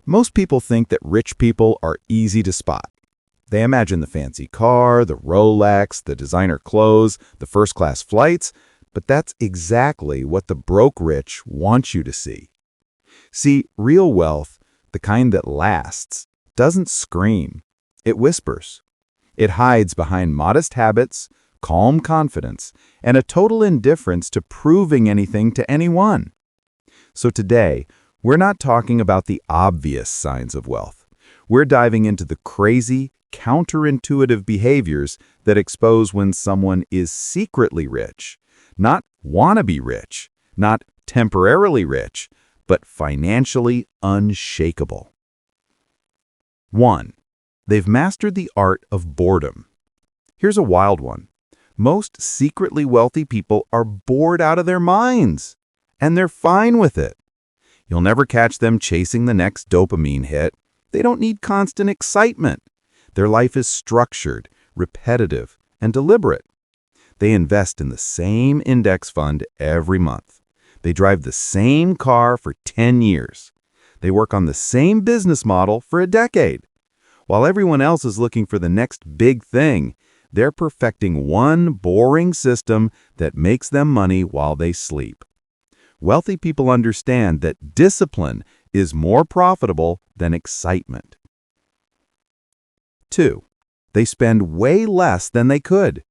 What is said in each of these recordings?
Most people think that rich people are easy to spot. They imagine the fancy car, the Rolex, the designer clothes, the first-class flights, but that's exactly what the broke rich want you to see. See, real wealth, the kind that lasts, doesn't scream. It whispers. It hides behind modest habits, calm confidence, and a total indifference to proving anything to anyone. So today, we're not talking about the obvious signs of wealth. We're diving into the crazy, counterintuitive behaviors that expose when someone is secretly rich, not wannabe rich, not temporarily rich, but financially unshakable. 1. They've mastered the art of boredom. Here's a wild one. Most secretly wealthy people are bored out of their minds, and they're fine with it. You'll never catch them chasing the next dopamine hit. They don't need constant excitement. Their life is structured, repetitive, and deliberate. They invest in the same index fund every month. They drive the same car for 10 years. They work on the same business model for a decade. While everyone else is looking for the next big thing, they're perfecting one boring system that makes them money while they sleep. Wealthy people understand that discipline is more profitable than excitement. 2. They spend way less than they could.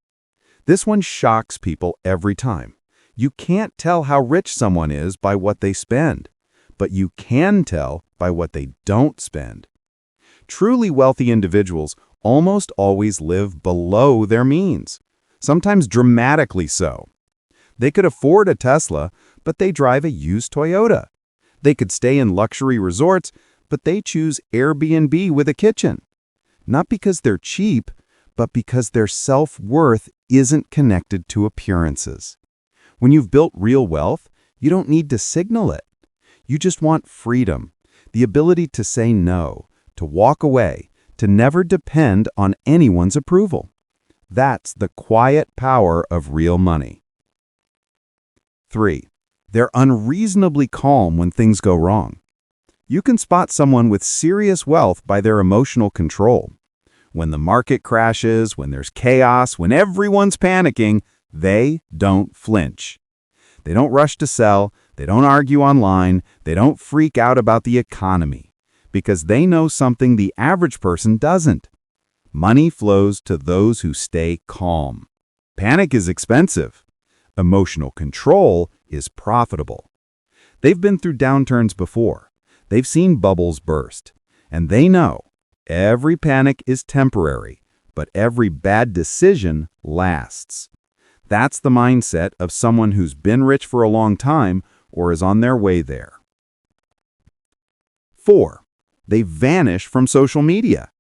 This one shocks people every time. You can't tell how rich someone is by what they spend, but you can tell by what they don't spend. Truly wealthy individuals almost always live below their means, sometimes dramatically so. They could afford a Tesla, but they drive a used Toyota. They could stay in luxury resorts, but they choose Airbnb with a kitchen. Not because they're cheap, but because their self-worth isn't connected to appearances. When you've built real wealth, you don't need to signal it. You just want freedom, the ability to say no, to walk away, to never depend on anyone's approval. That's the quiet power of real money. 3. They're unreasonably calm when things go wrong. You can spot someone with serious wealth by their emotional control. When the market crashes, when there's chaos, when everyone's panicking, they don't flinch. They don't rush to sell, they don't argue online, they don't freak out about the economy, because they know something the average person doesn't. Money flows to those who stay calm. Panic is expensive. Emotional control is profitable. They've been through downturns before. They've seen bubbles burst. And they know every panic is temporary, but every bad decision lasts. That's the mindset of someone who's been rich for a long time or is on their way there. 4. They vanish from social media.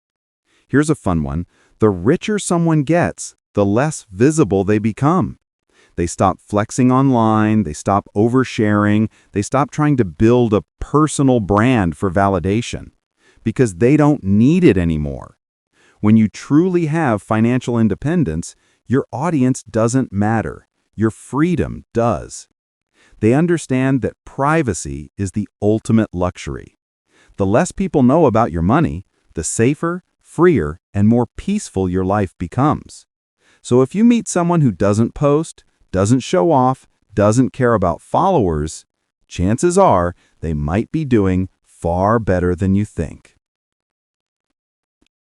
Here's a fun one. The richer someone gets, the less visible they become. They stop flexing online, they stop oversharing, they stop trying to build a personal brand for validation, because they don't need it anymore. When you truly have financial independence, your audience doesn't matter. Your freedom does. They understand that privacy is the ultimate luxury. The less people know about your money, the safer, freer, and more peaceful your life becomes. So if you meet someone who doesn't post, doesn't show off, doesn't care about followers, chances are they might be doing far better than you think.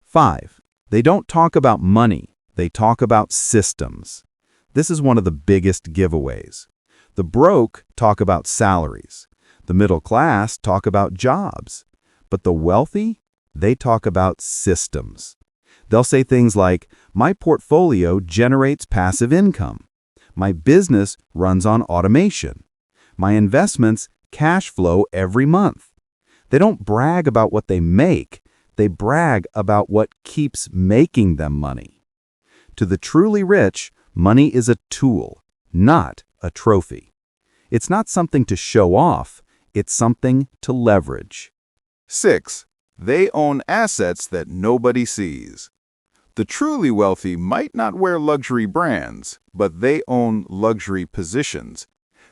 5. They don't talk about money, they talk about systems. This is one of the biggest giveaways. The broke talk about salaries. The middle class talk about jobs. But the wealthy, they talk about systems. They'll say things like, my portfolio generates passive income. My business runs on automation. My investments cash flow every month. They don't brag about what they make. They brag about what keeps making them money. To the truly rich, money is a tool, not a trophy. It's not something to show off. It's something to leverage. 6. They own assets that nobody sees. The truly wealthy might not wear luxury brands, but they own luxury positions.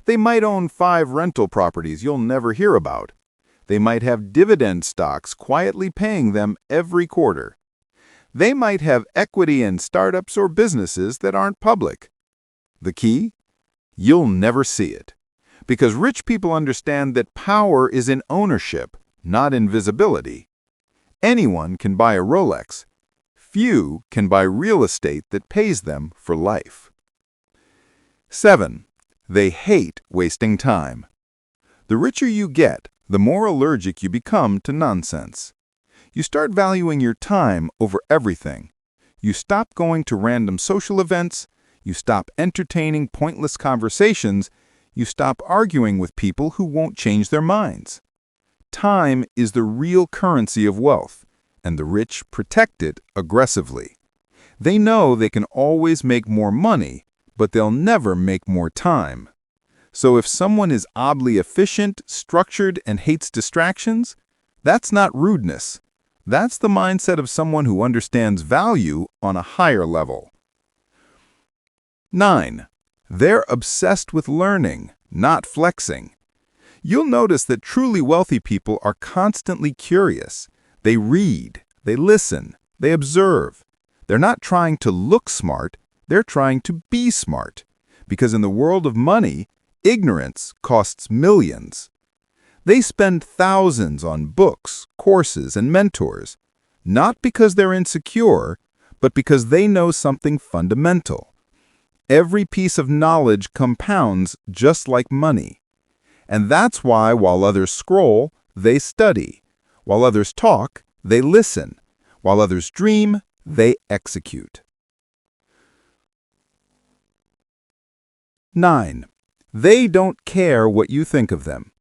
They might own 5 rental properties you'll never hear about. They might have dividend stocks quietly paying them every quarter. They might have equity in startups or businesses that aren't public. The key? You'll never see it. Because rich people understand that power is in ownership, not in visibility. Anyone can buy a Rolex. Few can buy real estate that pays them for life. 7. They hate wasting time. The richer you get, the more allergic you become to nonsense. You start valuing your time over everything. You stop going to random social events. You stop entertaining pointless conversations. You stop arguing with people who won't change their minds. Time is the real currency of wealth, and the rich protect it aggressively. They know they can always make more money, but they'll never make more time. So if someone is oddly efficient, structured, and hates distractions, that's not rudeness. That's the mindset of someone who understands value on a higher level. 9. They're obsessed with learning, not flexing. You'll notice that truly wealthy people are constantly curious. They read, they listen, they observe. They're not trying to look smart, they're trying to be smart. Because in the world of money, ignorance costs millions. They spend thousands on books, courses, and mentors, not because they're insecure, but because they know something fundamental. Every piece of knowledge compounds just like money. And that's why while others scroll, they study. While others talk, they listen. While others dream, they execute. 9. They don't care what you think of them.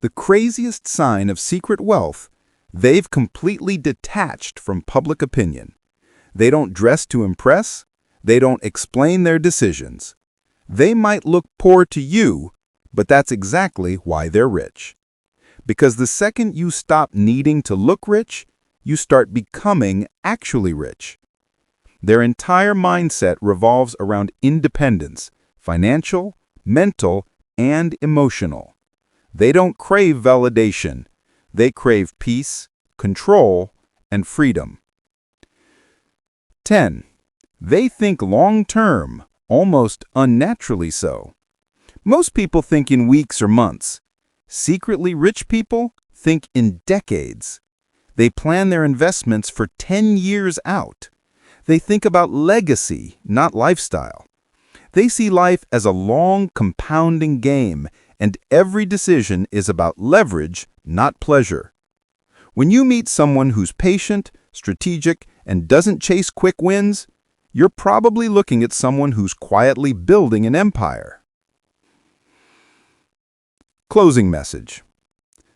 The craziest sign of secret wealth, they've completely detached from public opinion. They don't dress to impress. They don't explain their decisions. They might look poor to you, but that's exactly why they're rich. Because the second you stop needing to look rich, you start becoming actually rich. Their entire mindset revolves around independence, financial, mental, and emotional. They don't crave validation. They crave peace, control, and freedom. 10. They think long-term, almost unnaturally so. Most people think in weeks or months. Secretly rich people think in decades. They plan their investments for 10 years out. They think about legacy, not lifestyle. They see life as a long, compounding game, and every decision is about leverage, not pleasure. When you meet someone who's patient, strategic, and doesn't chase quick wins, you're probably looking at someone who's quietly building an empire. Closing message.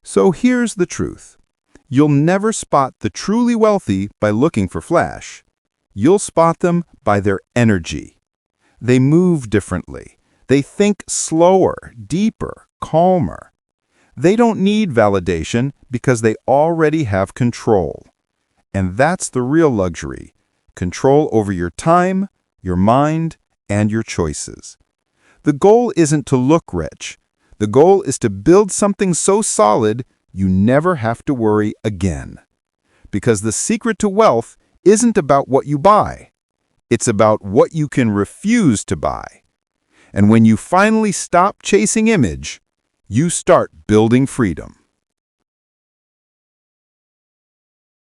So here's the truth. You'll never spot the truly wealthy by looking for flash. You'll spot them by their energy. They move differently. They think slower, deeper, calmer. They don't need validation because they already have control. And that's the real luxury. Control over your time, your mind, and your choices. The goal isn't to look rich. The goal is to build something so solid you never have to worry again. Because the secret to wealth isn't about what you buy. It's about what you can refuse to buy. And when you finally stop chasing image, you start building freedom.